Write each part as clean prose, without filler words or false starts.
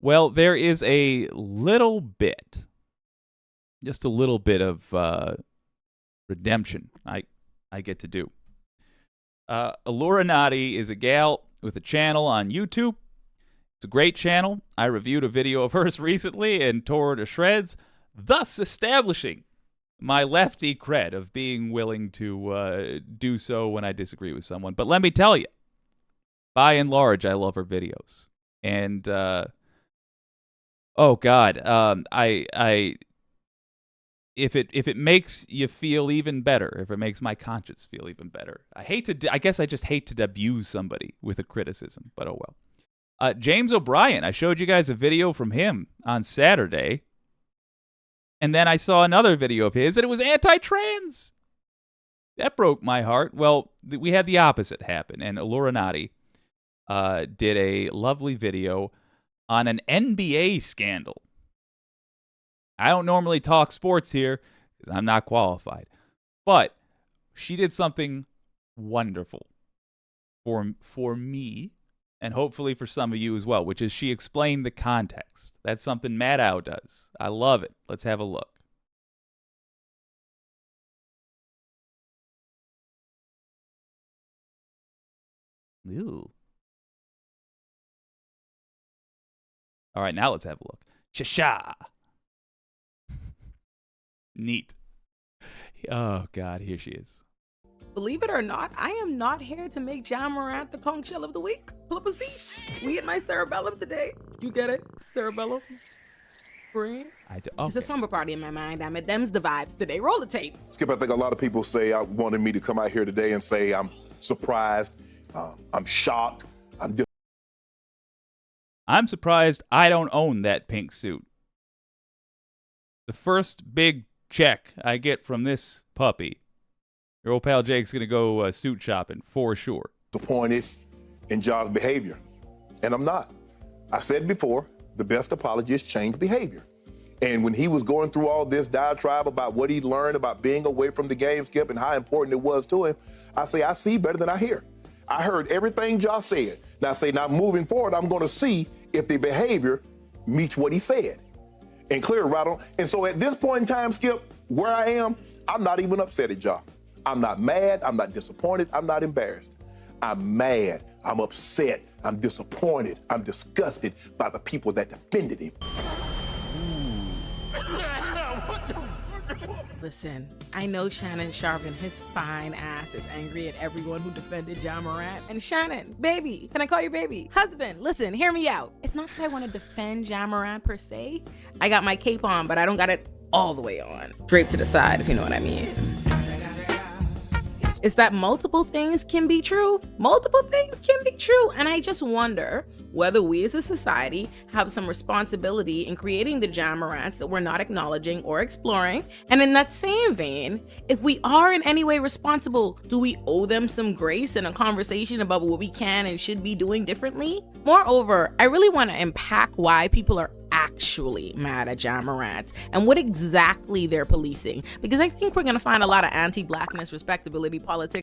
Well, there is a little bit, just a little bit of redemption I get to do. Olurinatti is a gal with a channel on YouTube. It's a great channel. I reviewed a video of hers recently and tore her to shreds, thus establishing my lefty cred of being willing to do so when I disagree with someone. But let me tell you, by and large, I love her videos. And, oh God, if it makes you feel even better, if it makes my conscience feel even better, I guess I just hate to abuse somebody with a criticism, but oh well. James O'Brien, I showed you guys a video from him on Saturday, and then I saw another video of his, and it was anti-trans. That broke my heart. Well, we had the opposite happen, and Olurinatti did a lovely video on an NBA scandal. I don't normally talk sports here because I'm not qualified, but she did something wonderful for me, and hopefully for some of you as well, which is she explained the context. That's something Maddow does. I love it. Let's have a look. Ooh. All right, now let's have a look. Cha-cha. Neat. Oh, God, here she is. Believe it or not, I am not here to make Ja Morant the conch shell of the week. Pull up a seat. We hit my cerebellum today. You get it? Cerebellum? Brain? I do. Okay. It's a slumber party in my mind. I'm at them's the vibes today. Roll the tape. Skip, I think a lot of people say I wanted me to come out here today and say I'm surprised, I'm shocked, I'm surprised I don't own that pink suit. The first big check I get from this puppy, your old pal Jake's going to go suit shopping for sure. disappointed in Ja's behavior, and I'm not. I said before, the best apology is change behavior. And when he was going through all this diatribe about what he learned about being away from the game, Skip, and how important it was to him, I say, I see better than I hear. I heard everything Ja said. Now moving forward, I'm going to see if the behavior meets what he said. And clear, right on. And so at this point in time, Skip, where I am, I'm not even upset at Ja. I'm not mad. I'm not disappointed. I'm not embarrassed. I'm mad. I'm upset. I'm disappointed. I'm disgusted by the people that defended him. Listen, I know Shannon Sharpen, his fine ass, is angry at everyone who defended Ja Morant. And Shannon, baby, can I call you baby? Husband, listen, hear me out. It's not that I want to defend Ja Morant per se. I got my cape on, but I don't got it all the way on. Draped to the side, if you know what I mean. It's that multiple things can be true. Multiple things can be true. And I just wonder whether we as a society have some responsibility in creating the Ja Morants that we're not acknowledging or exploring. And in that same vein, if we are in any way responsible, do we owe them some grace and a conversation about what we can and should be doing differently? Moreover, I really want to unpack why people are actually mad at Ja Morant and what exactly they're policing, because I think we're going to find a lot of anti-blackness, respectability politics.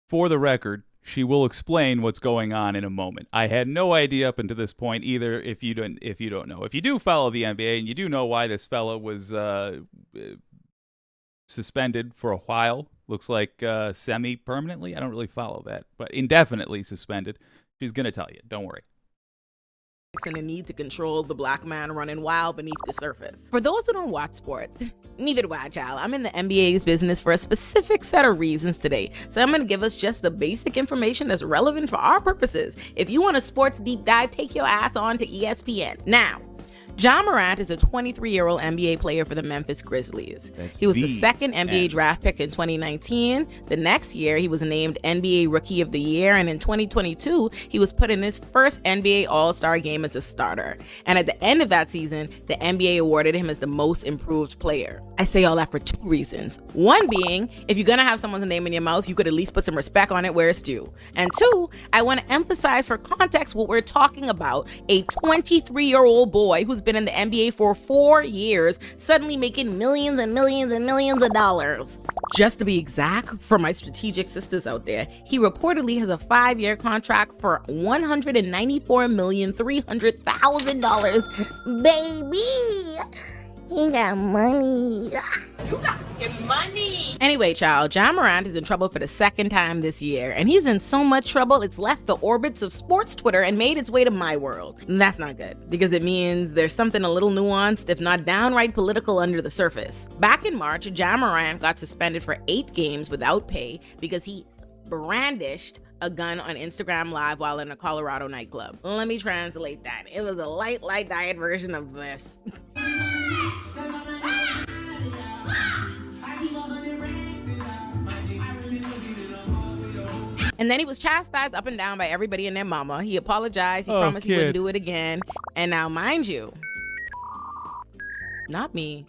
For the record, she will explain what's going on in a moment. I had no idea up until this point either. If you don't know, if you do follow the NBA and you do know why this fella was suspended for a while, looks like semi-permanently. I don't really follow that, but indefinitely suspended. She's gonna tell you. Don't worry. And the need to control the black man running wild beneath the surface. For those who don't watch sports, neither do I, child. I'm in the NBA's business for a specific set of reasons today. So I'm going to give us just the basic information that's relevant for our purposes. If you want a sports deep dive, take your ass on to ESPN. Now, Ja Morant is a 23-year-old NBA player for the Memphis Grizzlies. He was the second NBA draft pick in 2019. The next year, he was named NBA Rookie of the Year, and in 2022, he was put in his first NBA All-Star game as a starter. And at the end of that season, the NBA awarded him as the most improved player. I say all that for two reasons. One being, if you're gonna have someone's name in your mouth, you could at least put some respect on it where it's due. And two, I want to emphasize for context what we're talking about, a 23-year-old boy who's been in the NBA for 4 years, suddenly making millions and millions and millions of dollars. Just to be exact, for my strategic sisters out there, he reportedly has a 5-year contract for $194,300,000. Baby, he got money. You got money. Anyway, child, Ja Morant is in trouble for the second time this year, and he's in so much trouble it's left the orbits of sports Twitter and made its way to my world. And that's not good, because it means there's something a little nuanced, if not downright political, under the surface. Back in March, Ja Morant got suspended for 8 games without pay because he brandished a gun on Instagram Live while in a Colorado nightclub. Let me translate that. It was a light diet version of this. And then he was chastised up and down by everybody and their mama. He apologized. He promised he wouldn't do it again. And now, mind you, not me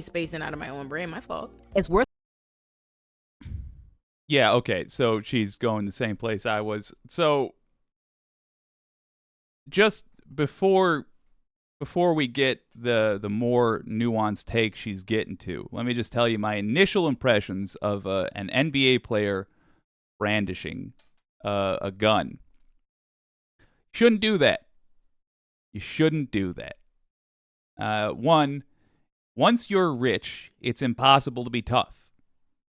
spacing out of my own brain. My fault. It's worth. Yeah, okay. So she's going the same place I was. So just before we get the more nuanced take she's getting to, let me just tell you my initial impressions of an NBA player brandishing a gun. Shouldn't do that. You shouldn't do that. Once you're rich, it's impossible to be tough.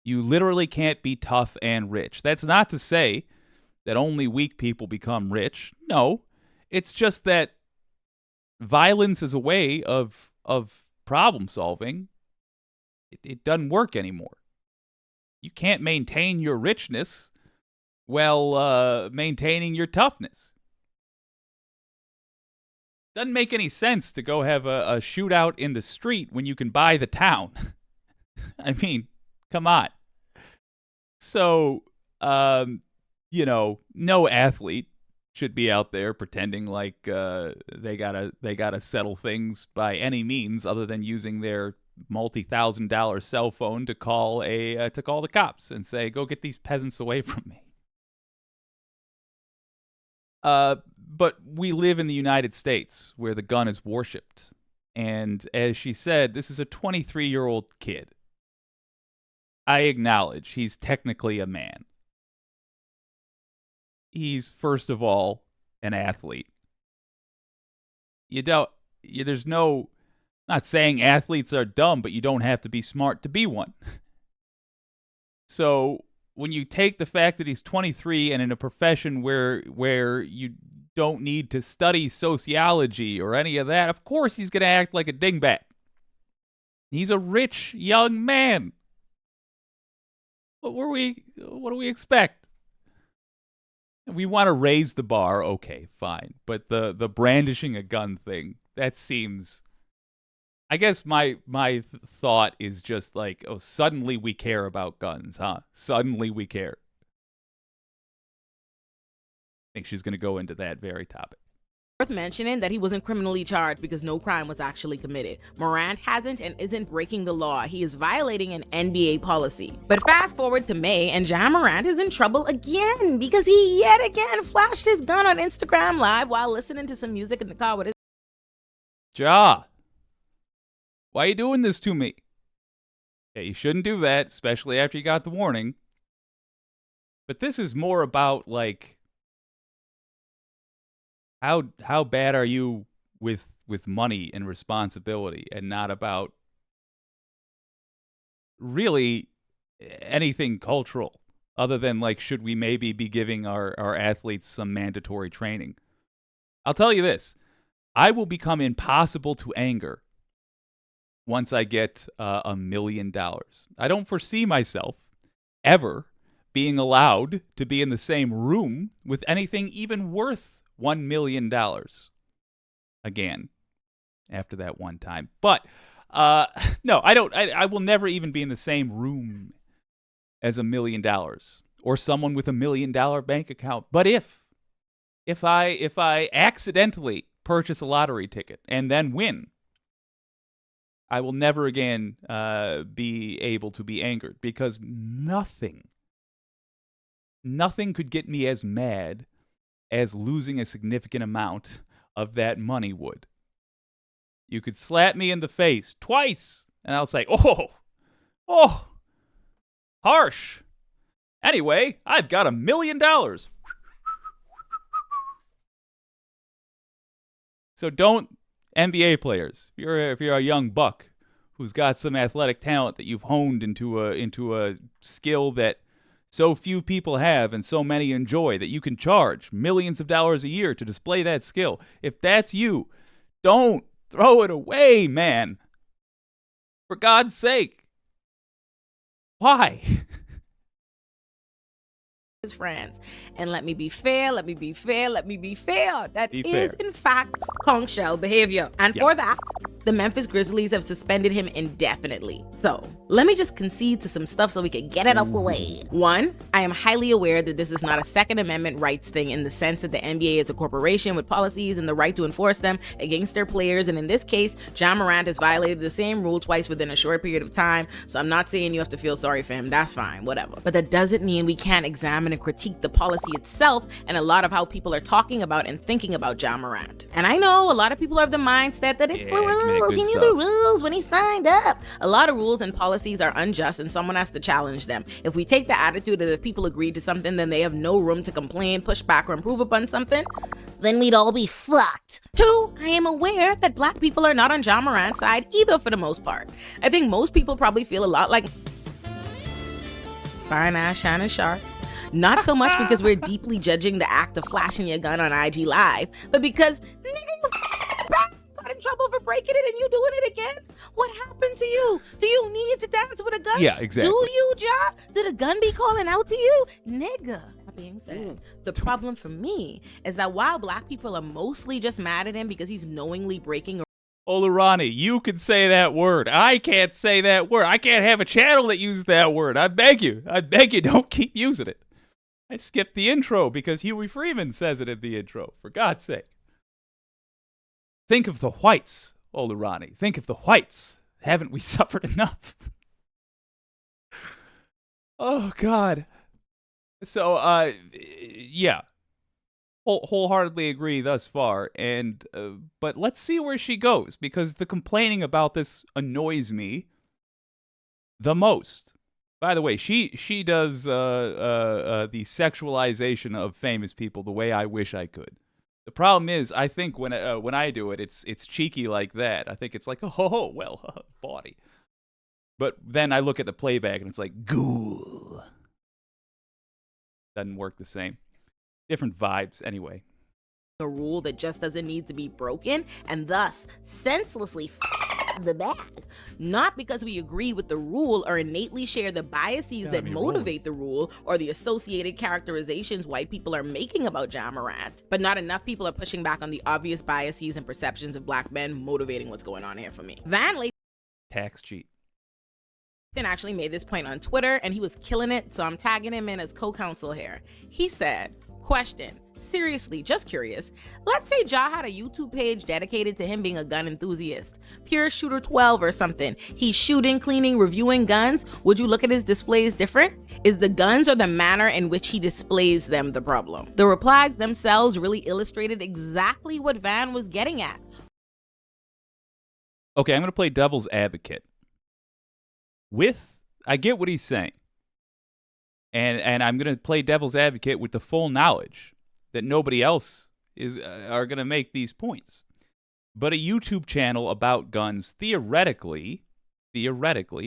You literally can't be tough and rich. That's not to say that only weak people become rich. No, it's just that violence is a way of problem solving. It doesn't work anymore. You can't maintain your richness while maintaining your toughness. Doesn't make any sense to go have a shootout in the street when you can buy the town. I mean, come on. So, no athlete should be out there pretending like they gotta settle things by any means other than using their multi-$1,000 cell phone to call the cops and say, "Go get these peasants away from me." But we live in the United States where the gun is worshipped, and as she said, this is a 23-year-old kid. I acknowledge he's technically a man. He's, first of all, an athlete. Not saying athletes are dumb, but you don't have to be smart to be one. So when you take the fact that he's 23 and in a profession where you don't need to study sociology or any of that, of course he's going to act like a dingbat. He's a rich young man. What do we expect? We want to raise the bar, okay, fine. But the brandishing a gun thing, that seems... I guess my thought is just like, oh, suddenly we care about guns, huh? Suddenly we care. I think she's going to go into that very topic. Worth mentioning that he wasn't criminally charged because no crime was actually committed. Morant hasn't and isn't breaking the law. He is violating an NBA policy. But fast forward to May, and Ja Morant is in trouble again because he yet again flashed his gun on Instagram Live while listening to some music in the car with his... Ja, why are you doing this to me? Yeah, you shouldn't do that, especially after you got the warning. But this is more about, like, how bad are you with money and responsibility, and not about really anything cultural other than, like, should we maybe be giving our athletes some mandatory training? I'll tell you this. I will become impossible to anger once I get $1 million. I don't foresee myself ever being allowed to be in the same room with anything even worth $1 million again after that one time. But no, I don't. I will never even be in the same room as $1 million or someone with $1 million bank account. But if I accidentally purchase a lottery ticket and then win, I will never again be able to be angered, because nothing could get me as mad as losing a significant amount of that money would. You could slap me in the face twice, and I'll say, oh, harsh. Anyway, I've got $1 million. So don't, NBA players, if you're a young buck who's got some athletic talent that you've honed into a skill that so few people have and so many enjoy, that you can charge millions of dollars a year to display that skill. If that's you, don't throw it away, man. For God's sake. Why? His friends. And let me be fair. That Be is, fair. in fact, conch shell behavior. And for that, the Memphis Grizzlies have suspended him indefinitely. So, let me just concede to some stuff so we can get it out the way. One, I am highly aware that this is not a Second Amendment rights thing in the sense that the NBA is a corporation with policies and the right to enforce them against their players. And in this case, Ja Morant has violated the same rule twice within a short period of time. So I'm not saying you have to feel sorry for him. That's fine, whatever. But that doesn't mean we can't examine and critique the policy itself and a lot of how people are talking about and thinking about Ja Morant. And I know a lot of people have the mindset that it's the rules. He knew the rules when he signed up. A lot of rules and policies are unjust and someone has to challenge them. If we take the attitude that if people agreed to something, then they have no room to complain, push back, or improve upon something, then we'd all be fucked. Two, I am aware that black people are not on Ja Morant's side either for the most part. I think most people probably feel a lot like fine ass Shannon Sharp. Not so much because we're deeply judging the act of flashing your gun on IG Live, but because nigga, got in trouble for breaking it and you doing it again? What happened to you? Do you need to dance with a gun? Yeah, exactly. Do you, Ja? Did a gun be calling out to you? Nigga. That being said, the problem for me is that while black people are mostly just mad at him because he's knowingly breaking Olurinatti, you can say that word. I can't say that word. I can't have a channel that uses that word. I beg you, don't keep using it. I skipped the intro because Huey Freeman says it in the intro, for God's sake. Think of the whites, Olurinatti. Think of the whites. Haven't we suffered enough? Oh, God. So, yeah. Wholeheartedly agree thus far, and but let's see where she goes, because the complaining about this annoys me the most. By the way, she does the sexualization of famous people the way I wish I could. The problem is, I think when I do it, it's cheeky like that. I think it's like, oh well, body. But then I look at the playback and it's like, ghoul. Doesn't work the same. Different vibes, anyway. a rule that just doesn't need to be broken and thus senselessly the bag. Not because we agree with the rule or innately share the biases that motivate the rule or the associated characterizations white people are making about Ja Morant, but not enough people are pushing back on the obvious biases and perceptions of black men motivating what's going on here for me. Van Lathan Tax cheat. actually made this point on Twitter and he was killing it, so I'm tagging him in as co-counsel here. He said, question, seriously, just curious. Let's say Ja had a YouTube page dedicated to him being a gun enthusiast. Pure Shooter 12 or something. He's shooting, cleaning, reviewing guns. Would you look at his displays different? Is the guns or the manner in which he displays them the problem? The replies themselves really illustrated exactly what Van was getting at. Okay, I'm going to play devil's advocate. I get what he's saying. And I'm going to play devil's advocate with the full knowledge that nobody else are going to make these points. But a YouTube channel about guns theoretically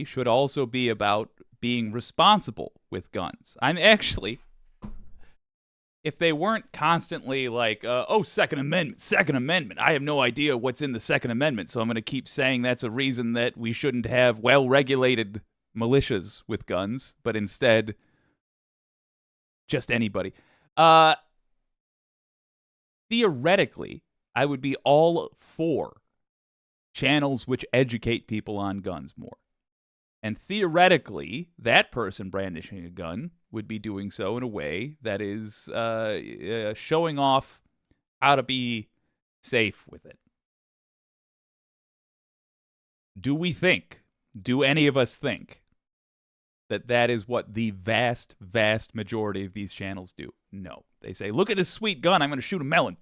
should also be about being responsible with guns. I'm actually, if they weren't constantly like, Second Amendment, I have no idea what's in the Second Amendment, so I'm going to keep saying that's a reason that we shouldn't have well-regulated militias with guns, but instead just anybody. Theoretically, I would be all for channels which educate people on guns more. And theoretically, that person brandishing a gun would be doing so in a way that is showing off how to be safe with it. Do any of us think that is what the vast, vast majority of these channels do? No. They say, look at this sweet gun, I'm going to shoot a melon.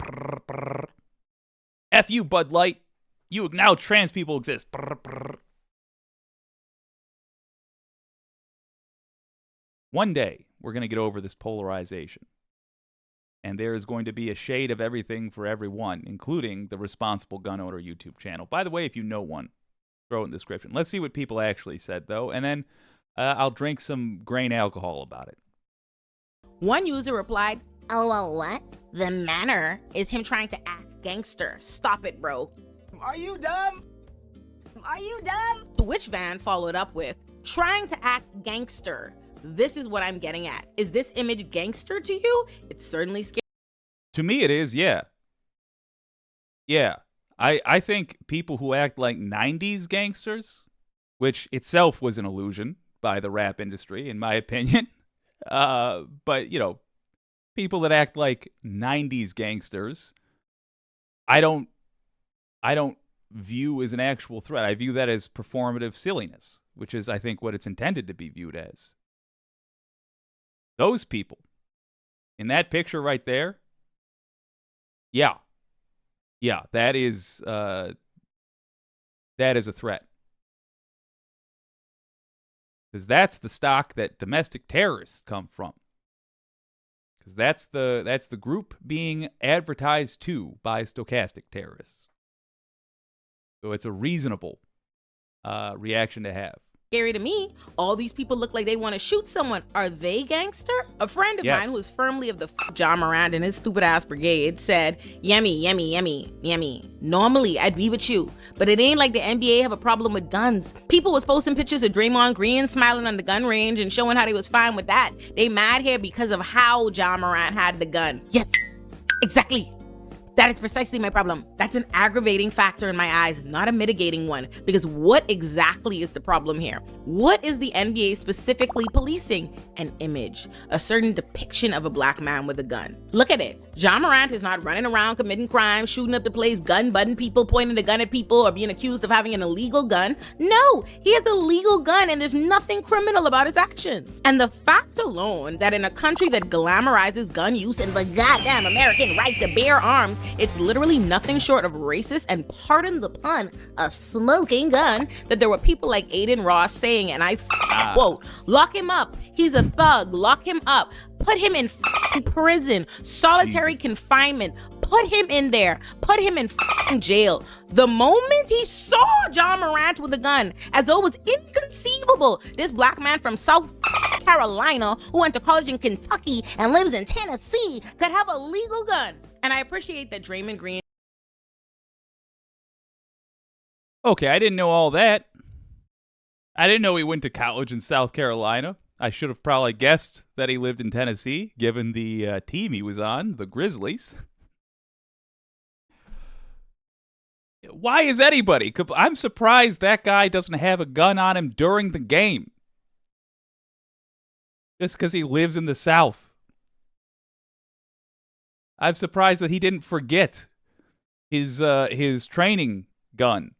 F you, Bud Light. You acknowledge trans people exist. Brr, brr. One day, we're going to get over this polarization. And there is going to be a shade of everything for everyone, including the Responsible Gun Owner YouTube channel. By the way, if you know one, throw it in the description. Let's see what people actually said, though. And then I'll drink some grain alcohol about it. One user replied, "Oh, well, what? The manner is him trying to act gangster. Stop it, bro. Are you dumb? Are you dumb?" To which Van followed up with, "Trying to act gangster. This is what I'm getting at. Is this image gangster to you? It's certainly scary." To me, it is, yeah. Yeah. I think people who act like 90s gangsters, which itself was an illusion by the rap industry, in my opinion. But, you know, people that act like 90s gangsters, I don't view as an actual threat. I view that as performative silliness, which is, I think, what it's intended to be viewed as. Those people in that picture right there, yeah, that is a threat. Because that's the stock that domestic terrorists come from. Because that's the group being advertised to by stochastic terrorists. So it's a reasonable reaction to have. Scary to me. All these people look like they want to shoot someone. Are they gangster? A friend of mine who was firmly of the John Morant and his stupid ass brigade said, "Yummy, yummy, yummy, yummy. Normally, I'd be with you, but it ain't like the NBA have a problem with guns." People was posting pictures of Draymond Green smiling on the gun range and showing how they was fine with that. They mad here because of how John Morant had the gun. Yes, exactly. That is precisely my problem. That's an aggravating factor in my eyes, not a mitigating one. Because what exactly is the problem here? What is the NBA specifically policing? An image, a certain depiction of a black man with a gun. Look at it. John Morant is not running around committing crimes, shooting up the place, gun-butting people, pointing a gun at people, or being accused of having an illegal gun. No, he has a legal gun and there's nothing criminal about his actions. And the fact alone that in a country that glamorizes gun use and the goddamn American right to bear arms, it's literally nothing short of racist and, pardon the pun, a smoking gun, that there were people like Aiden Ross saying, and I quote, "Lock him up. He's a thug. Lock him up. Put him in prison. Solitary confinement. Put him in there. Put him in jail." The moment he saw John Morant with a gun, as though it was inconceivable this black man from South Carolina who went to college in Kentucky and lives in Tennessee could have a legal gun. And I appreciate that Draymond Green. Okay, I didn't know all that. I didn't know he went to college in South Carolina. I should have probably guessed that he lived in Tennessee, given the team he was on, the Grizzlies. Why is anybody? I'm surprised that guy doesn't have a gun on him during the game. Just because he lives in the South. I'm surprised that he didn't forget his training gun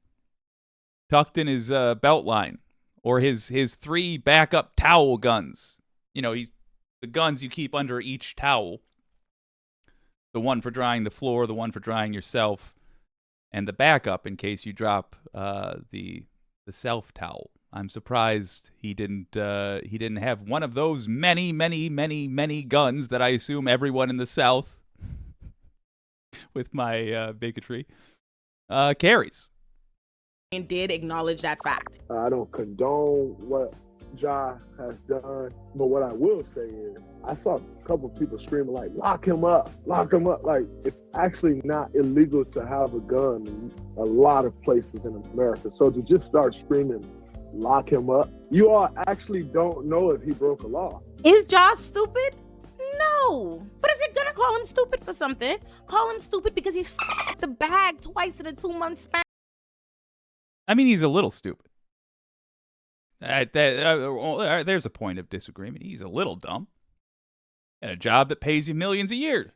tucked in his belt line, or his 3 backup towel guns. You know, the guns you keep under each towel. The one for drying the floor, the one for drying yourself, and the backup in case you drop the self towel. I'm surprised he didn't have one of those many guns that I assume everyone in the South, with my bigotry, carries. And did acknowledge that fact. I don't condone what Ja has done, but what I will say is I saw a couple of people screaming like, lock him up. Like, it's actually not illegal to have a gun in a lot of places in America. So to just start screaming, lock him up, you all actually don't know if he broke a law. Is Ja stupid? No. But if you're gonna call him stupid for something, call him stupid because he's f***ed the bag twice in a 2-month span. I mean, he's a little stupid. There's a point of disagreement. He's a little dumb. And a job that pays you millions a year.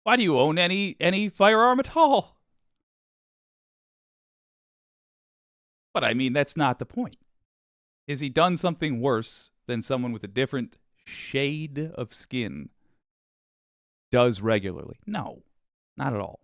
Why do you own any firearm at all? But I mean, that's not the point. Has he done something worse than someone with a different shade of skin does regularly? No, not at all.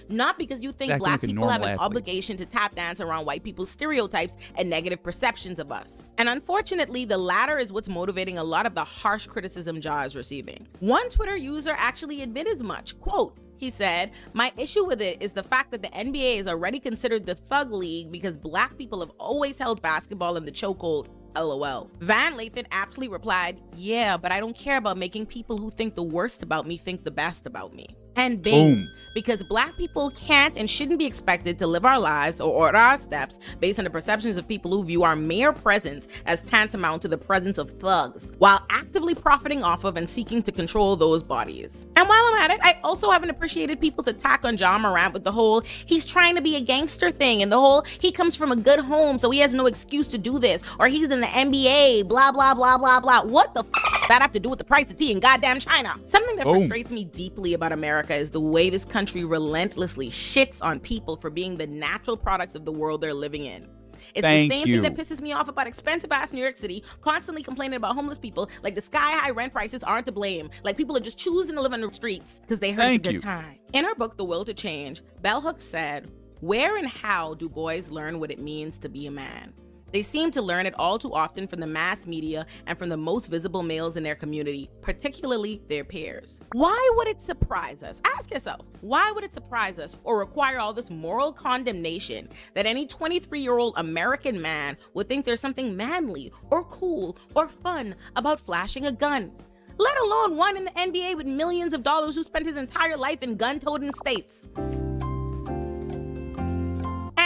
not because you think Acting black like a people have normal an athlete. obligation to tap dance around white people's stereotypes and negative perceptions of us. And unfortunately, the latter is what's motivating a lot of the harsh criticism Ja is receiving. One Twitter user actually admitted as much. Quote, he said, "My issue with it is the fact that the NBA is already considered the thug league because black people have always held basketball in the chokehold. LOL. Van Lathan aptly replied, "Yeah, but I don't care about making people who think the worst about me think the best about me." And bing, Boom. because black people can't and shouldn't be expected to live our lives or order our steps based on the perceptions of people who view our mere presence as tantamount to the presence of thugs, while actively profiting off of and seeking to control those bodies. And while I'm at it, I also haven't appreciated people's attack on Ja Morant with the whole he's trying to be a gangster thing and the whole he comes from a good home so he has no excuse to do this, or he's in the NBA, blah, blah, blah, blah, blah. What the f that have to do with the price of tea in goddamn China? Something that frustrates me deeply about America is the way this country relentlessly shits on people for being the natural products of the world they're living in. It's the same thing that pisses me off about expensive ass New York City, constantly complaining about homeless people, like the sky high rent prices aren't to blame, like people are just choosing to live on the streets because they heard it's a good time. In her book, The Will to Change, Bell Hooks said, "Where and how do boys learn what it means to be a man? They seem to learn it all too often from the mass media and from the most visible males in their community, particularly their peers." Why would it surprise us? Ask yourself, why would it surprise us or require all this moral condemnation that any 23-year-old American man would think there's something manly or cool or fun about flashing a gun? Let alone one in the NBA with millions of dollars who spent his entire life in gun-toting states.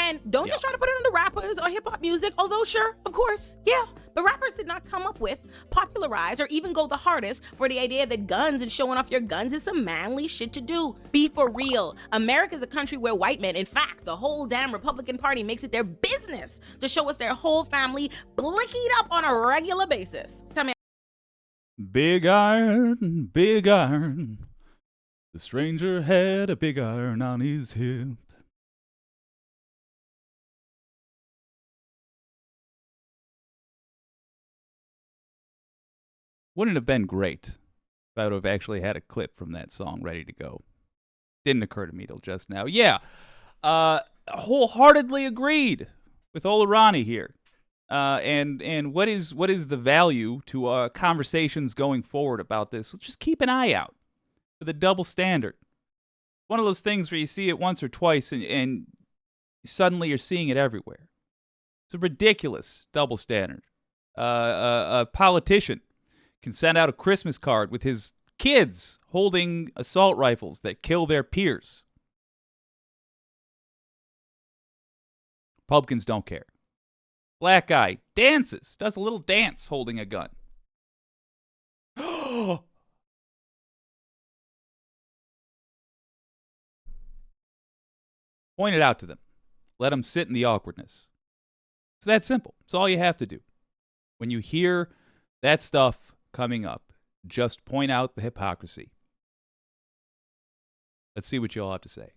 And don't just try to put it on the rappers or hip-hop music, although sure, of course, yeah. But rappers did not come up with, popularize, or even go the hardest for the idea that guns and showing off your guns is some manly shit to do. Be for real. America's a country where white men, in fact, the whole damn Republican Party makes it their business to show us their whole family blickied up on a regular basis. Tell me. Big iron, big iron. The stranger had a big iron on his hip. Wouldn't it have been great if I would have actually had a clip from that song ready to go? Didn't occur to me till just now. Yeah, wholeheartedly agreed with Olurinatti here. And what is the value to conversations going forward about this? Let's just keep an eye out for the double standard. One of those things where you see it once or twice and suddenly you're seeing it everywhere. It's a ridiculous double standard. A politician can send out a Christmas card with his kids holding assault rifles that kill their peers. Republicans don't care. Black guy dances, does a little dance holding a gun. Point it out to them. Let them sit in the awkwardness. It's that simple. It's all you have to do. When you hear that stuff coming up, just point out the hypocrisy. Let's see what you all have to say.